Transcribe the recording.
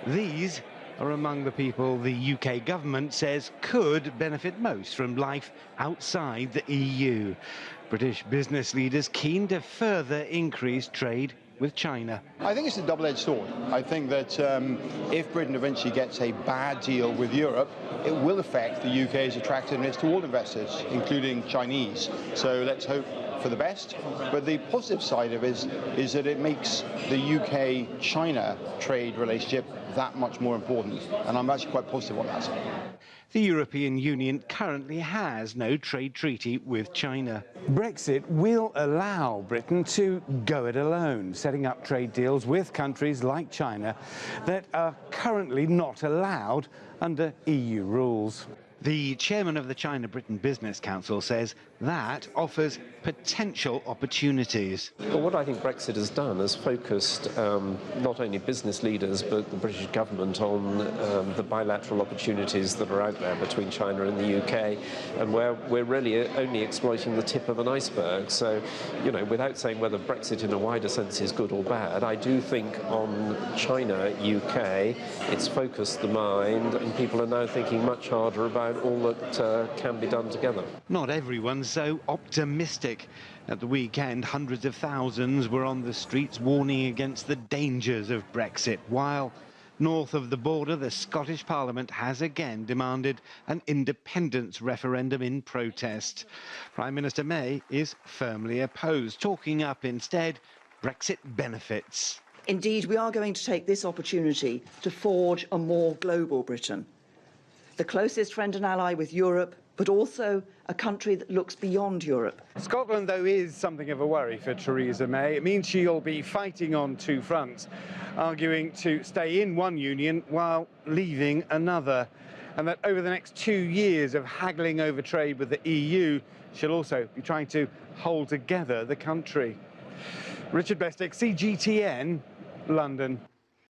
These are among the people the UK government says could benefit most from life outside the EU. British business leaders keen to further increase trade with China. I think it's a double-edged sword. I think that if Britain eventually gets a bad deal with Europe, it will affect the UK's attractiveness to all investors, including Chinese. So let's hope for the best. But the positive side of it is that it makes the UK-China trade relationship that much more important. And I'm actually quite positive on that. The European Union currently has no trade treaty with China. Brexit will allow Britain to go it alone, setting up trade deals with countries like China that are currently not allowed under EU rules. The chairman of the China-Britain Business Council says that offers potential opportunities. Well, what I think Brexit has done is focused not only business leaders but the British government on the bilateral opportunities that are out there between China and the UK, and where we're really only exploiting the tip of an iceberg. So, you know, without saying whether Brexit in a wider sense is good or bad, I do think on China-UK it's focused the mind, and people are now thinking much harder about all that can be done together. Not everyone's so optimistic. At the weekend, hundreds of thousands were on the streets warning against the dangers of Brexit, while north of the border, the Scottish Parliament has again demanded an independence referendum in protest. Prime Minister May is firmly opposed, talking up instead Brexit benefits. Indeed, we are going to take this opportunity to forge a more global Britain, the closest friend and ally with Europe, but also a country that looks beyond Europe. Scotland, though, is something of a worry for Theresa May. It means she'll be fighting on two fronts, arguing to stay in one union while leaving another, and that over the next 2 years of haggling over trade with the EU, she'll also be trying to hold together the country. Richard Bestick, CGTN, London.